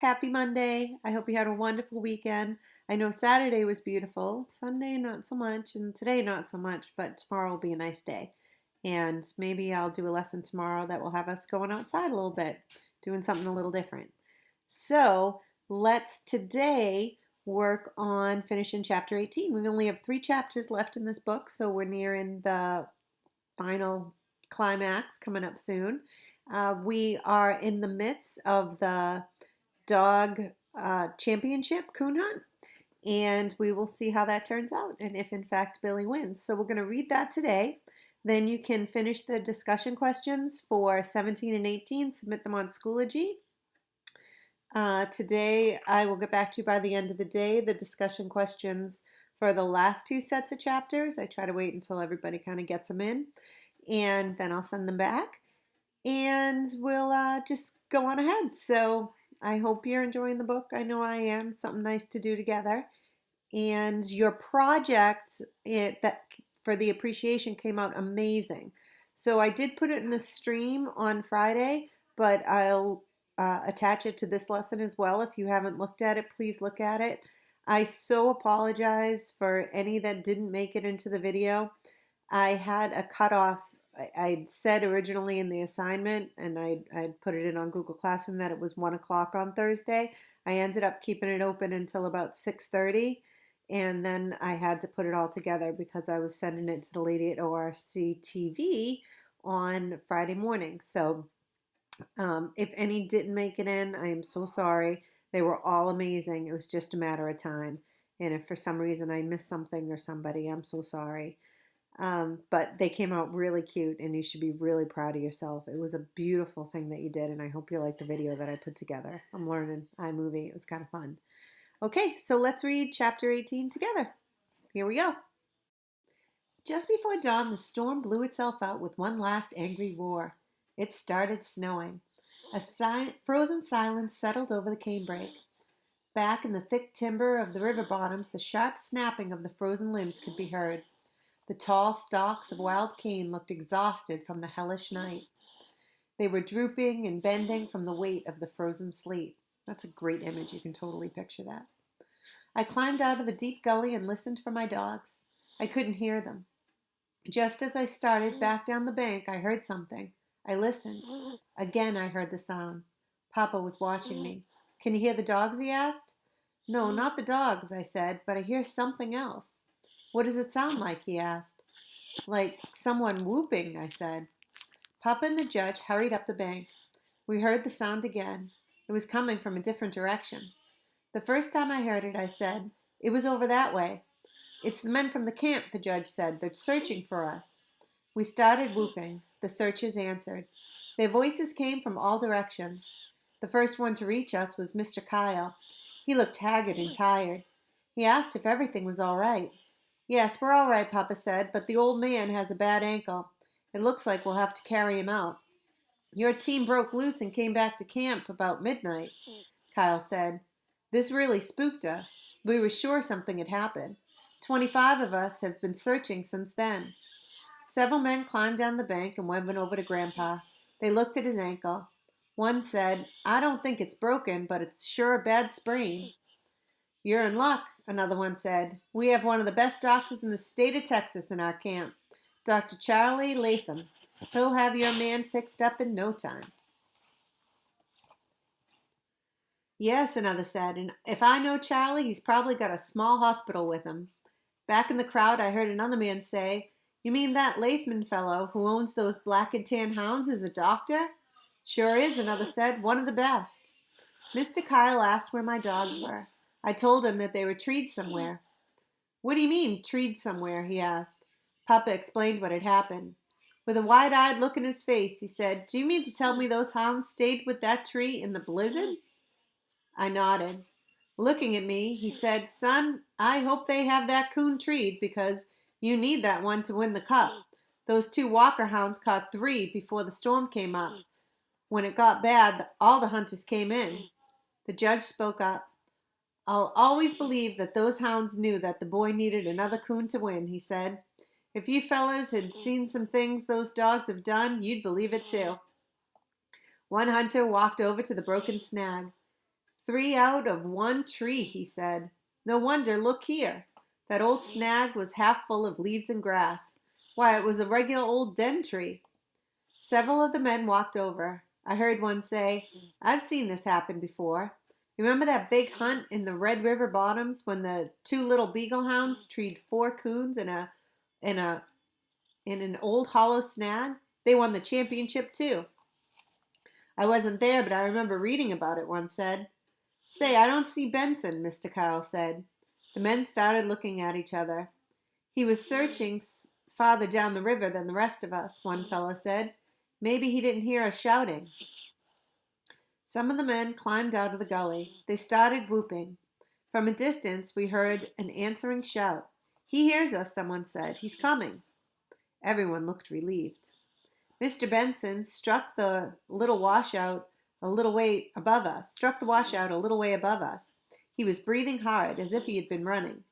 Happy Monday. I hope you had a wonderful weekend. I know Saturday was beautiful, Sunday not so much, and today not so much, but tomorrow will be a nice day. And maybe I'll do a lesson tomorrow that will have us going outside a little bit, doing something a little different. So let's today work on finishing chapter 18. We only have 3 chapters left in this book, so we're nearing the final climax coming up soon. We are in the midst of the dog championship coon hunt, and we will see how that turns out and if in fact Billy wins. So we're going to read that today. Then you can finish the discussion questions for 17 and 18, submit them on Schoology. Today I will get back to you by the end of the day, the discussion questions for the last 2 sets of chapters. I try to wait until everybody kind of gets them in, and then I'll send them back, and we'll just go on ahead. So I hope you're enjoying the book. I know I am. Something nice to do together. And your project that for the appreciation came out amazing. So I did put it in the stream on Friday, but I'll attach it to this lesson as well. If you haven't looked at it, please look at it. I so apologize for any that didn't make it into the video. I had a cutoff. I'd said originally in the assignment, and I'd put it in on Google Classroom, that it was 1 o'clock on Thursday. I ended up keeping it open until about 6:30, and then I had to put it all together because I was sending it to the lady at ORC TV on Friday morning. So if any didn't make it in, I am so sorry. They were all amazing. It was just a matter of time. And if for some reason I missed something or somebody, I'm so sorry. But they came out really cute, and you should be really proud of yourself. It was a beautiful thing that you did, and I hope you like the video that I put together. I'm learning iMovie. It was kind of fun. Okay, so let's read chapter 18 together. Here we go. Just before dawn, the storm blew itself out with one last angry roar. It started snowing. A frozen silence settled over the canebrake. Back in the thick timber of the river bottoms, the sharp snapping of the frozen limbs could be heard. The tall stalks of wild cane looked exhausted from the hellish night. They were drooping and bending from the weight of the frozen sleet. That's a great image. You can totally picture that. I climbed out of the deep gully and listened for my dogs. I couldn't hear them. Just as I started back down the bank, I heard something. I listened. Again, I heard the sound. Papa was watching me. Can you hear the dogs? He asked. No, not the dogs, I said, but I hear something else. What does it sound like? He asked. Like someone whooping, I said. Papa and the judge hurried up the bank. We heard the sound again. It was coming from a different direction. The first time I heard it, I said, it was over that way. It's the men from the camp, the judge said. They're searching for us. We started whooping. The searchers answered. Their voices came from all directions. The first one to reach us was Mr. Kyle. He looked haggard and tired. He asked if everything was all right. Yes, we're all right, Papa said, but the old man has a bad ankle. It looks like we'll have to carry him out. Your team broke loose and came back to camp about midnight, Kyle said. This really spooked us. We were sure something had happened. 25 of us have been searching since then. Several men climbed down the bank and went over to Grandpa. They looked at his ankle. One said, I don't think it's broken, but it's sure a bad sprain. You're in luck, another one said. We have one of the best doctors in the state of Texas in our camp, Dr. Charlie Latham. He'll have your man fixed up in no time. Yes, another said, and if I know Charlie, he's probably got a small hospital with him. Back in the crowd, I heard another man say, You mean that Latham fellow who owns those black and tan hounds is a doctor? Sure is, another said, one of the best. Mr. Kyle asked where my dogs were. I told him that they were treed somewhere. What do you mean, treed somewhere? He asked. Papa explained what had happened. With a wide-eyed look in his face, he said, Do you mean to tell me those hounds stayed with that tree in the blizzard? I nodded. Looking at me, he said, Son, I hope they have that coon treed because you need that one to win the cup. Those 2 Walker hounds caught 3 before the storm came up. When it got bad, all the hunters came in. The judge spoke up. I'll always believe that those hounds knew that the boy needed another coon to win, he said. If you fellas had seen some things those dogs have done, you'd believe it too. One hunter walked over to the broken snag. 3 out of 1 tree, he said. No wonder, look here. That old snag was half full of leaves and grass. Why, it was a regular old den tree. Several of the men walked over. I heard one say, I've seen this happen before. Remember that big hunt in the Red River bottoms when the 2 little beagle hounds treed 4 coons in an old hollow snag? They won the championship too. I wasn't there, but I remember reading about it, one said. Say, I don't see Benson, Mr. Kyle said. The men started looking at each other. He was searching farther down the river than the rest of us, one fellow said. Maybe he didn't hear us shouting. Some of the men climbed out of the gully. They started whooping. From a distance, we heard an answering shout. He hears us, someone said. He's coming. Everyone looked relieved. Mr. Benson struck the washout a little way above us. He was breathing hard, as if he had been running.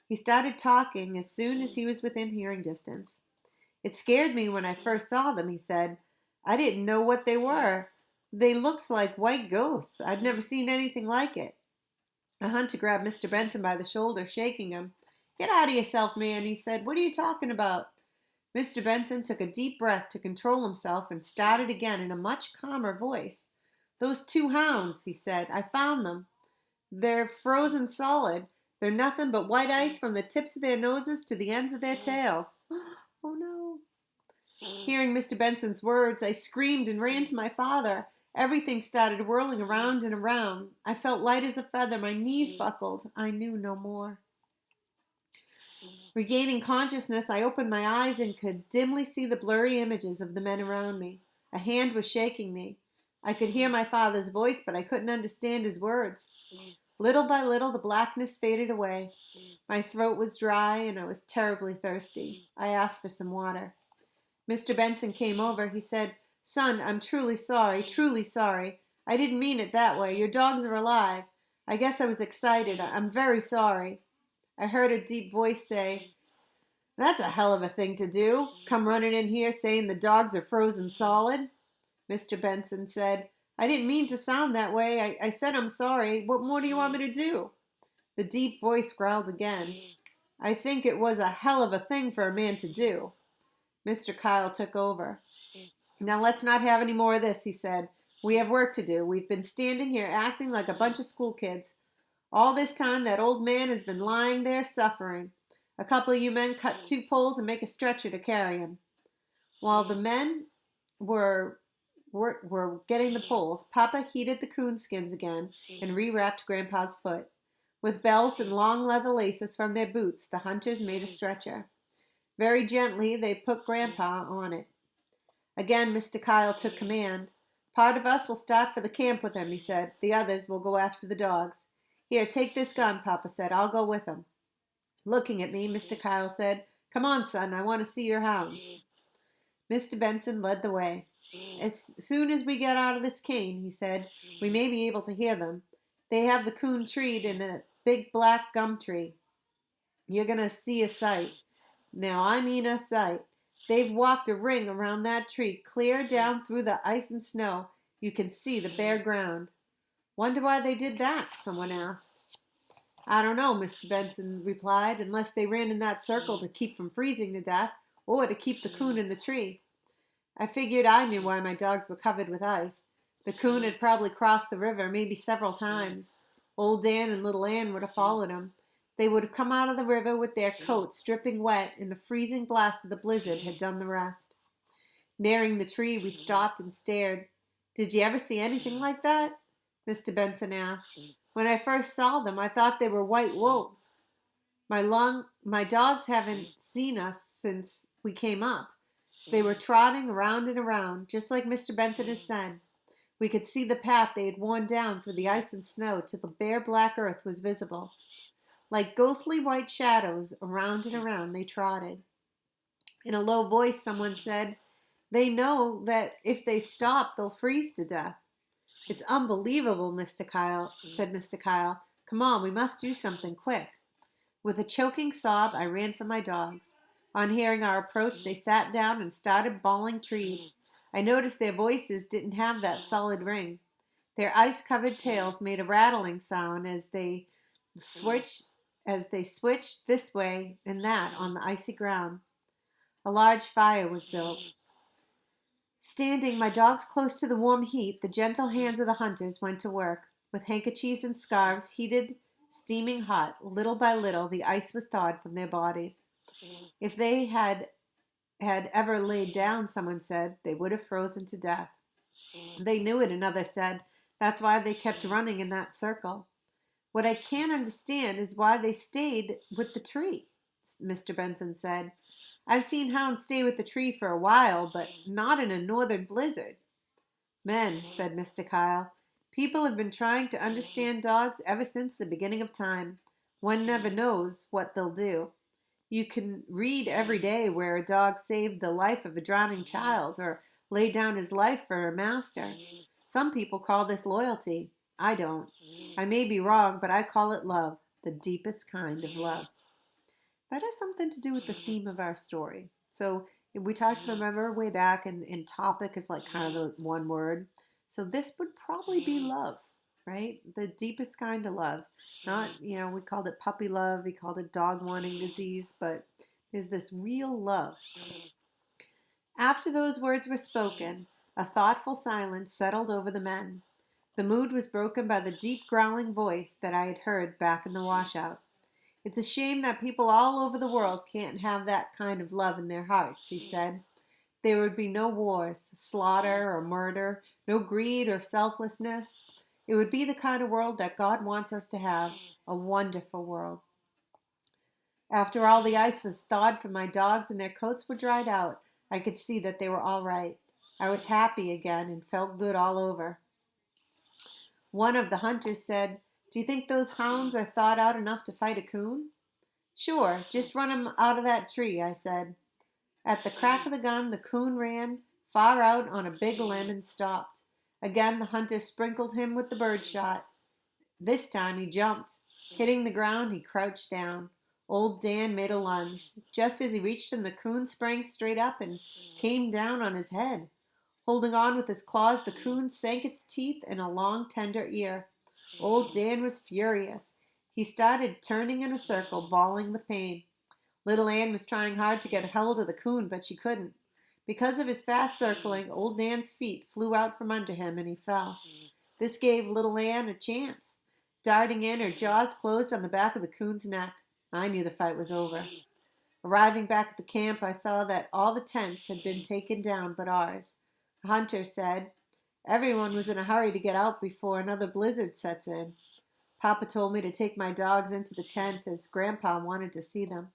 He started talking as soon as he was within hearing distance. It scared me when I first saw them, he said. I didn't know what they were. They looked like white ghosts. I'd never seen anything like it. A hunter grabbed Mr. Benson by the shoulder, shaking him. Get out of yourself, man, he said. What are you talking about? Mr. Benson took a deep breath to control himself and started again in a much calmer voice. Those 2 hounds, he said. I found them. They're frozen solid. They're nothing but white ice from the tips of their noses to the ends of their tails. Oh, no. Hearing Mr. Benson's words, I screamed and ran to my father. Everything started whirling around and around. I felt light as a feather. My knees buckled. I knew no more. Regaining consciousness, I opened my eyes and could dimly see the blurry images of the men around me. A hand was shaking me. I could hear my father's voice, but I couldn't understand his words. Little by little, the blackness faded away. My throat was dry, and I was terribly thirsty. I asked for some water. Mr. Benson came over. He said, Son, I'm truly sorry. I didn't mean it that way. Your dogs are alive. I guess I was excited. I'm very sorry. I heard a deep voice say, That's a hell of a thing to do. Come running in here saying the dogs are frozen solid. Mr. Benson said, I didn't mean to sound that way. I said I'm sorry. What more do you want me to do? The deep voice growled again. I think it was a hell of a thing for a man to do. Mr. Kyle took over. Now let's not have any more of this, he said. We have work to do. We've been standing here acting like a bunch of school kids. All this time that old man has been lying there suffering. A couple of you men cut 2 poles and make a stretcher to carry him. While the men were getting the poles, Papa heated the coonskins again and rewrapped Grandpa's foot. With belts and long leather laces from their boots, the hunters made a stretcher. Very gently, they put Grandpa on it. Again, Mr. Kyle took command. Part of us will start for the camp with him, he said. The others will go after the dogs. Here, take this gun, Papa said. I'll go with him. Looking at me, Mr. Kyle said, Come on, son, I want to see your hounds. Mr. Benson led the way. As soon as we get out of this cane, he said, we may be able to hear them. They have the coon treed in a big black gum tree. You're going to see a sight. Now, I mean a sight. They've walked a ring around that tree, clear down through the ice and snow. You can see the bare ground. Wonder why they did that, someone asked. I don't know, Mr. Benson replied, unless they ran in that circle to keep from freezing to death or to keep the coon in the tree. I figured I knew why my dogs were covered with ice. The coon had probably crossed the river maybe several times. Old Dan and little Ann would have followed him. They would have come out of the river with their coats dripping wet, and the freezing blast of the blizzard had done the rest. Nearing the tree, we stopped and stared. Did you ever see anything like that? Mr. Benson asked. When I first saw them, I thought they were white wolves. My dogs haven't seen us since we came up. They were trotting around and around, just like Mr. Benson has said. We could see the path they had worn down through the ice and snow till the bare black earth was visible. Like ghostly white shadows, around and around they trotted. In a low voice, someone said, They know that if they stop, they'll freeze to death. It's unbelievable, said Mr. Kyle. Come on, we must do something quick. With a choking sob, I ran for my dogs. On hearing our approach, they sat down and started bawling treed. I noticed their voices didn't have that solid ring. Their ice-covered tails made a rattling sound switched as they switched this way and that on the icy ground. A large fire was built. Standing my dogs close to the warm heat, the gentle hands of the hunters went to work. With handkerchiefs and scarves heated, steaming hot, little by little the ice was thawed from their bodies. If they had ever laid down, someone said, they would have frozen to death. They knew it, another said. That's why they kept running in that circle. What I can't understand is why they stayed with the tree, Mr. Benson said. I've seen hounds stay with the tree for a while, but not in a northern blizzard. Men, said Mr. Kyle, people have been trying to understand dogs ever since the beginning of time. One never knows what they'll do. You can read every day where a dog saved the life of a drowning child or laid down his life for a master. Some people call this loyalty. I don't. I may be wrong, but I call it love, the deepest kind of love. That has something to do with the theme of our story. So we talked, remember, way back, and topic is like kind of the one word. So this would probably be love, right? The deepest kind of love. Not, we called it puppy love, we called it dog wanting disease, but there's this real love. After those words were spoken, a thoughtful silence settled over the men. The mood was broken by the deep growling voice that I had heard back in the washout. It's a shame that people all over the world can't have that kind of love in their hearts, he said. There would be no wars, slaughter or murder, no greed or selflessness. It would be the kind of world that God wants us to have, a wonderful world. After all the ice was thawed from my dogs and their coats were dried out, I could see that they were all right. I was happy again and felt good all over. One of the hunters said, Do you think those hounds are thought out enough to fight a coon? Sure, just run 'em out of that tree, I said. At the crack of the gun, the coon ran far out on a big limb and stopped. Again, the hunter sprinkled him with the bird shot. This time he jumped. Hitting the ground, he crouched down. Old Dan made a lunge. Just as he reached him, the coon sprang straight up and came down on his head. Holding on with his claws, the coon sank its teeth in a long, tender ear. Old Dan was furious. He started turning in a circle, bawling with pain. Little Ann was trying hard to get a hold of the coon, but she couldn't. Because of his fast circling, old Dan's feet flew out from under him and he fell. This gave little Ann a chance. Darting in, her jaws closed on the back of the coon's neck. I knew the fight was over. Arriving back at the camp, I saw that all the tents had been taken down but ours. A hunter said, Everyone was in a hurry to get out before another blizzard sets in. Papa told me to take my dogs into the tent as Grandpa wanted to see them.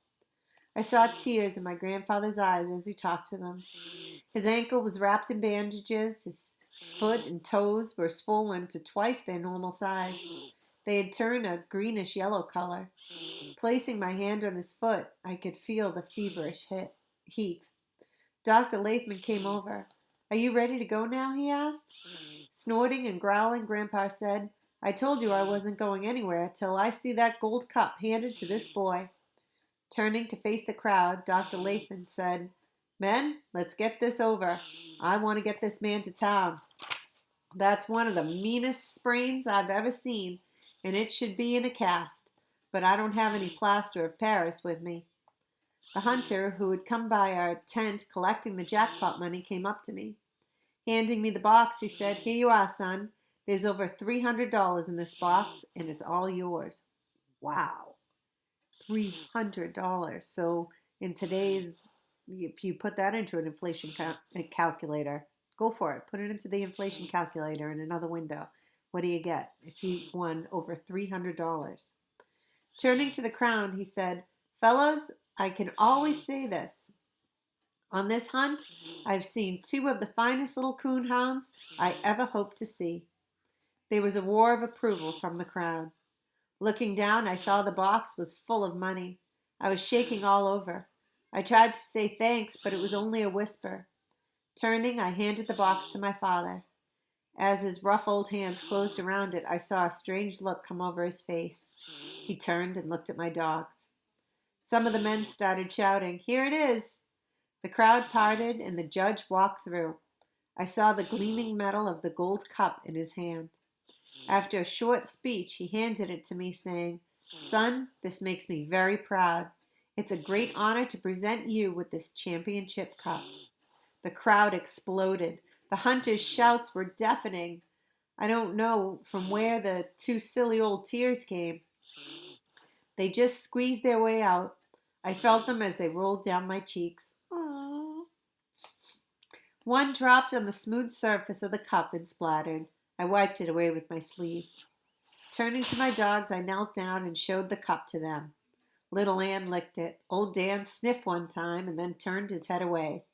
I saw tears in my grandfather's eyes as he talked to them. His ankle was wrapped in bandages. His foot and toes were swollen to twice their normal size. They had turned a greenish-yellow color. Placing my hand on his foot, I could feel the feverish heat. Dr. Lathman came over. Are you ready to go now? He asked. Snorting and growling, Grandpa said, I told you I wasn't going anywhere till I see that gold cup handed to this boy. Turning to face the crowd, Dr. Lathman said, Men, let's get this over. I want to get this man to town. That's one of the meanest sprains I've ever seen, and it should be in a cast, but I don't have any plaster of Paris with me. The hunter who had come by our tent collecting the jackpot money came up to me. Handing me the box, he said, Here you are, son. There's over $300 in this box, and it's all yours. Wow. $300. So in today's, if you put that into an inflation calculator, go for it. Put it into the inflation calculator in another window. What do you get if you won over $300? Turning to the crowd, he said, Fellows, I can always say this. On this hunt, I've seen two of the finest little coon hounds I ever hoped to see. There was a roar of approval from the crowd. Looking down, I saw the box was full of money. I was shaking all over. I tried to say thanks, but it was only a whisper. Turning, I handed the box to my father. As his rough old hands closed around it, I saw a strange look come over his face. He turned and looked at my dogs. Some of the men started shouting, Here it is! The crowd parted and the judge walked through. I saw the gleaming metal of the gold cup in his hand. After a short speech, he handed it to me, saying, "Son, this makes me very proud. It's a great honor to present you with this championship cup." The crowd exploded. The hunters' shouts were deafening. I don't know from where the two silly old tears came. They just squeezed their way out. I felt them as they rolled down my cheeks. Aww. One dropped on the smooth surface of the cup and splattered. I wiped it away with my sleeve. Turning to my dogs, I knelt down and showed the cup to them. Little Ann licked it. Old Dan sniffed one time and then turned his head away.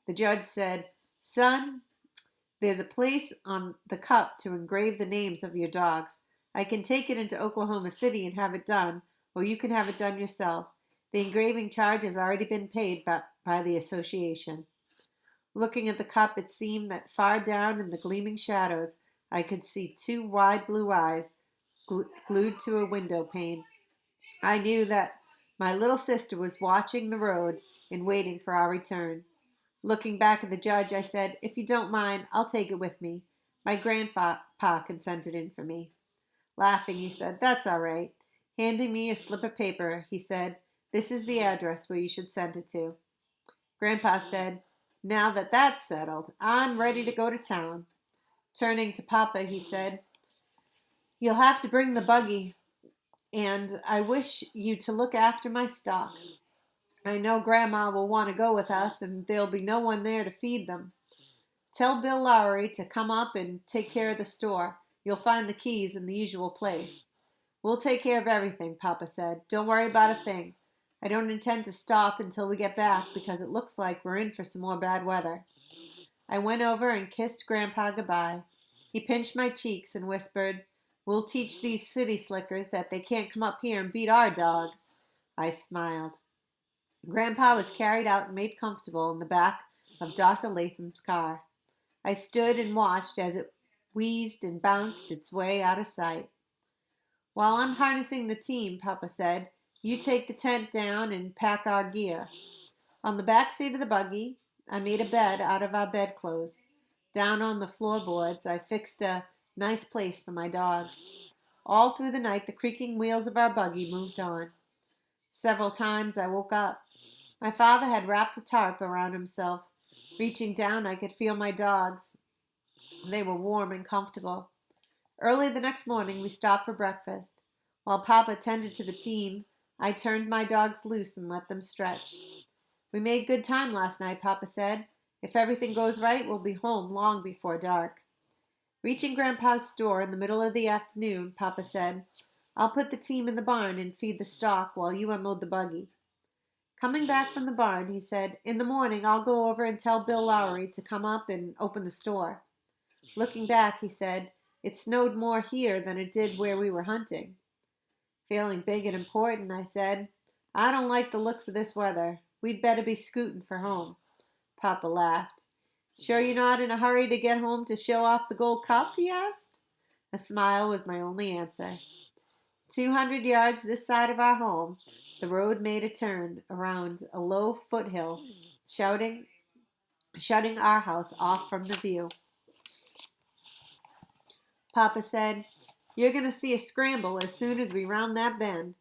The judge said, "Son, there's a place on the cup to engrave the names of your dogs. I can take it into Oklahoma City and have it done, or you can have it done yourself. The engraving charge has already been paid by the association." Looking at the cup, it seemed that far down in the gleaming shadows, I could see two wide blue eyes glued to a window pane. I knew that my little sister was watching the road and waiting for our return. Looking back at the judge, I said, "If you don't mind, I'll take it with me. My grandpa can send it in for me." Laughing, he said, "That's all right." Handing me a slip of paper, he said, "This is the address where you should send it to." Grandpa said, "Now that that's settled, I'm ready to go to town." Turning to Papa, he said, "You'll have to bring the buggy, and I wish you to look after my stock. I know Grandma will want to go with us, and there'll be no one there to feed them. Tell Bill Lowry to come up and take care of the store. You'll find the keys in the usual place." "We'll take care of everything," Papa said. "Don't worry about a thing. I don't intend to stop until we get back because it looks like we're in for some more bad weather." I went over and kissed Grandpa goodbye. He pinched my cheeks and whispered, "We'll teach these city slickers that they can't come up here and beat our dogs." I smiled. Grandpa was carried out and made comfortable in the back of Dr. Latham's car. I stood and watched as it wheezed and bounced its way out of sight. "While I'm harnessing the team," Papa said, "you take the tent down and pack our gear." On the back seat of the buggy, I made a bed out of our bedclothes. Down on the floorboards, I fixed a nice place for my dogs. All through the night, the creaking wheels of our buggy moved on. Several times I woke up. My father had wrapped a tarp around himself. Reaching down, I could feel my dogs. They were warm and comfortable. Early the next morning, we stopped for breakfast. While Papa tended to the team, I turned my dogs loose and let them stretch. "We made good time last night," Papa said. "If everything goes right, we'll be home long before dark." Reaching Grandpa's store in the middle of the afternoon, Papa said, "I'll put the team in the barn and feed the stock while you unload the buggy." Coming back from the barn, he said, "In the morning, I'll go over and tell Bill Lowry to come up and open the store." Looking back, he said, "It snowed more here than it did where we were hunting." Feeling big and important, I said, "I don't like the looks of this weather. We'd better be scooting for home." Papa laughed. "Sure you're not in a hurry to get home to show off the gold cup?" he asked. A smile was my only answer. 200 yards this side of our home, the road made a turn around a low foothill, shutting our house off from the view. Papa said, "You're going to see a scramble as soon as we round that bend."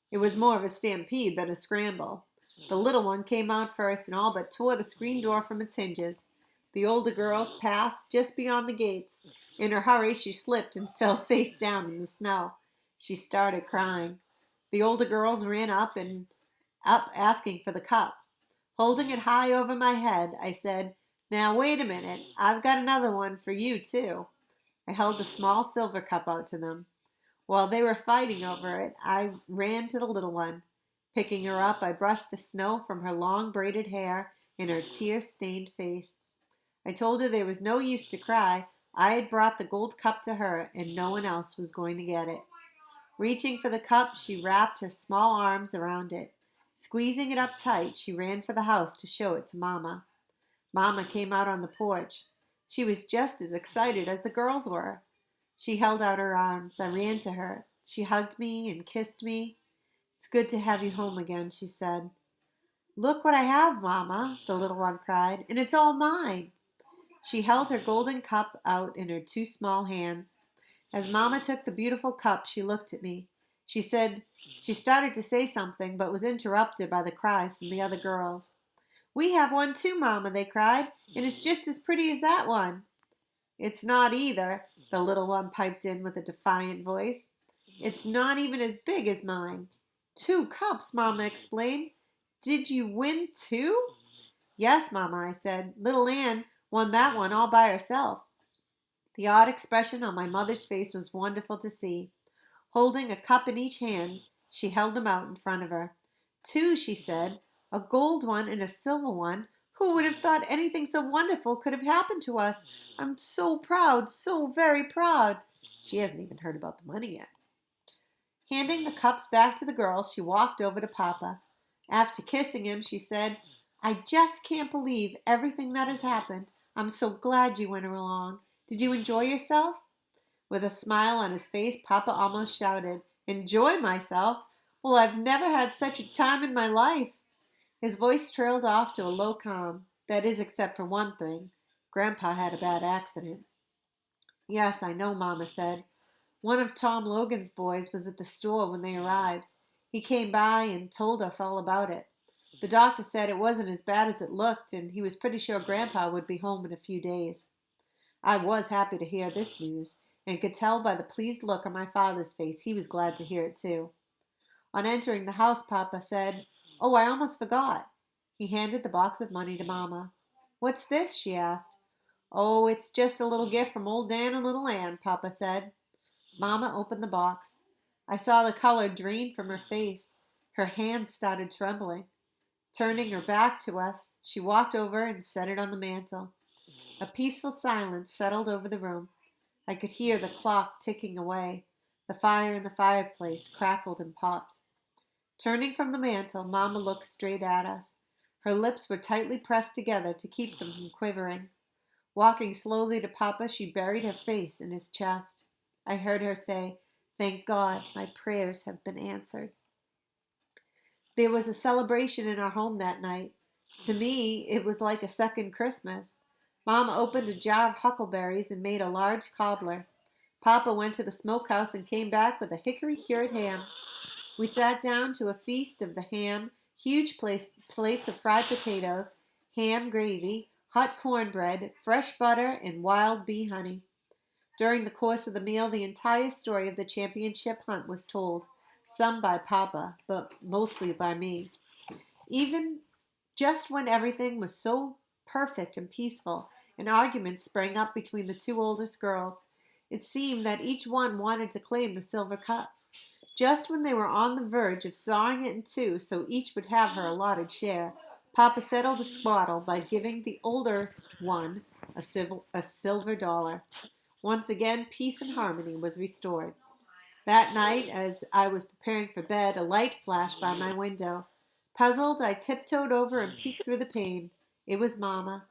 It was more of a stampede than a scramble. The little one came out first and all but tore the screen door from its hinges. The older girls passed just beyond the gates. In her hurry, she slipped and fell face down in the snow. She started crying. The older girls ran up asking for the cup. Holding it high over my head, I said, "Now wait a minute. I've got another one for you, too." I held the small silver cup out to them. While they were fighting over it, I ran to the little one. Picking her up, I brushed the snow from her long braided hair and her tear-stained face. I told her there was no use to cry. I had brought the gold cup to her, and no one else was going to get it. Reaching for the cup, she wrapped her small arms around it. Squeezing it up tight, she ran for the house to show it to Mama. Mama came out on the porch. She was just as excited as the girls were. She held out her arms. I ran to her. She hugged me and kissed me. "It's good to have you home again," she said. "Look what I have, Mama," the little one cried, "and it's all mine." She held her golden cup out in her two small hands. As Mama took the beautiful cup, she looked at me. She started to say something, but was interrupted by the cries from the other girls. "We have one too, Mama," they cried, "and it's just as pretty as that one." "It's not either," the little one piped in with a defiant voice. "It's not even as big as mine." "Two cups," Mama explained. "Did you win two?" "Yes, Mama," I said. "Little Ann won that one all by herself." The odd expression on my mother's face was wonderful to see. Holding a cup in each hand, she held them out in front of her. "Two," she said, "a gold one and a silver one. Who would have thought anything so wonderful could have happened to us? I'm so proud, so very proud." She hasn't even heard about the money yet. Handing the cups back to the girls, she walked over to Papa. After kissing him, she said, "I just can't believe everything that has happened. I'm so glad you went along. Did you enjoy yourself?" With a smile on his face, Papa almost shouted, "Enjoy myself? Well, I've never had such a time in my life." His voice trailed off to a low calm. That is, except for one thing. Grandpa had a bad accident. "Yes, I know," Mama said. "One of Tom Logan's boys was at the store when they arrived. He came by and told us all about it. The doctor said it wasn't as bad as it looked, and he was pretty sure Grandpa would be home in a few days." I was happy to hear this news, and could tell by the pleased look on my father's face he was glad to hear it too. On entering the house, Papa said, "Oh, I almost forgot." He handed the box of money to Mama. "What's this?" she asked. "Oh, it's just a little gift from old Dan and little Ann," Papa said. Mama opened the box. I saw the color drain from her face. Her hands started trembling. Turning her back to us, she walked over and set it on the mantel. A peaceful silence settled over the room. I could hear the clock ticking away. The fire in the fireplace crackled and popped. Turning from the mantel, Mama looked straight at us. Her lips were tightly pressed together to keep them from quivering. Walking slowly to Papa, she buried her face in his chest. I heard her say, "Thank God, my prayers have been answered." There was a celebration in our home that night. To me, it was like a second Christmas. Mama opened a jar of huckleberries and made a large cobbler. Papa went to the smokehouse and came back with a hickory-cured ham. We sat down to a feast of the ham, huge plates of fried potatoes, ham gravy, hot cornbread, fresh butter, and wild bee honey. During the course of the meal, the entire story of the championship hunt was told, some by Papa, but mostly by me. Even just when everything was so perfect and peaceful, an argument sprang up between the two oldest girls. It seemed that each one wanted to claim the silver cup. Just when they were on the verge of sawing it in two so each would have her allotted share, Papa settled the squabble by giving the oldest one a silver dollar. Once again, peace and harmony was restored. That night, as I was preparing for bed, a light flashed by my window. Puzzled, I tiptoed over and peeked through the pane. It was Mama.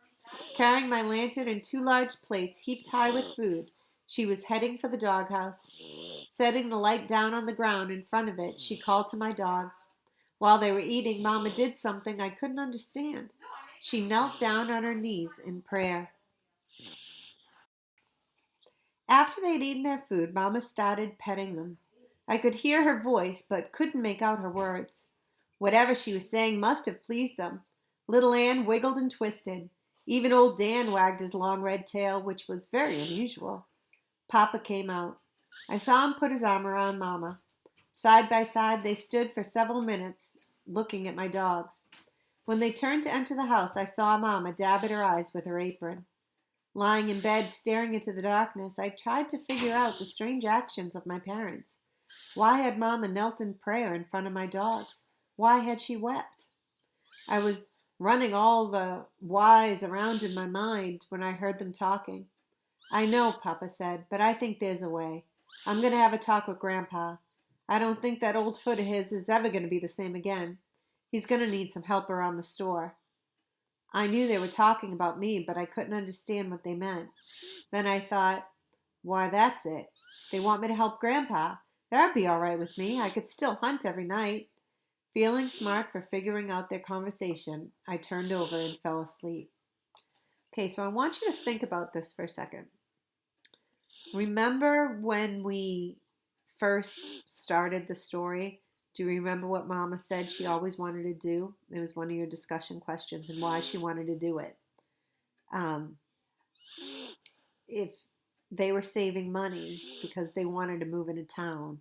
Carrying my lantern and two large plates heaped high with food, she was heading for the doghouse. Setting the light down on the ground in front of it, she called to my dogs. While they were eating, Mama did something I couldn't understand. She knelt down on her knees in prayer. After they'd eaten their food, Mama started petting them. I could hear her voice, but couldn't make out her words. Whatever she was saying must have pleased them. Little Ann wiggled and twisted. Even old Dan wagged his long red tail, which was very unusual. Papa came out. I saw him put his arm around Mama. Side by side, they stood for several minutes, looking at my dogs. When they turned to enter the house, I saw Mama dab at her eyes with her apron. Lying in bed, staring into the darkness, I tried to figure out the strange actions of my parents. Why had Mama knelt in prayer in front of my dogs? Why had she wept? I was running all the whys around in my mind when I heard them talking. "I know," Papa said, "but I think there's a way. I'm going to have a talk with Grandpa. I don't think that old foot of his is ever going to be the same again. He's going to need some help around the store." I knew they were talking about me, but I couldn't understand what they meant. Then I thought, why, that's it. They want me to help Grandpa. That'd be all right with me. I could still hunt every night. Feeling smart for figuring out their conversation, I turned over and fell asleep. Okay, so I want you to think about this for a second. Remember when we first started the story? Do you remember what Mama said she always wanted to do? It was one of your discussion questions and why she wanted to do it. Um, if they were saving money because they wanted to move into town,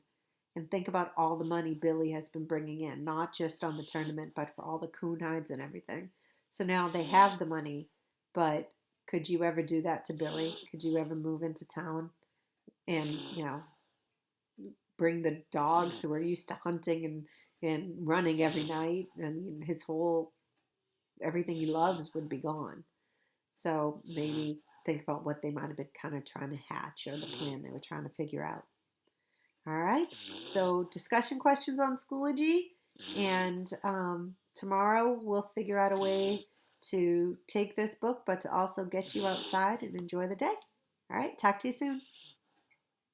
and think about all the money Billy has been bringing in, not just on the tournament, but for all the coon hides and everything. So now they have the money, but could you ever do that to Billy? Could you ever move into town and, bring the dogs who are used to hunting and running every night? I mean, his whole, everything he loves would be gone. So maybe think about what they might have been kind of trying to hatch or the plan they were trying to figure out. All right. So discussion questions on Schoology, and tomorrow we'll figure out a way to take this book, but to also get you outside and enjoy the day. All right. Talk to you soon.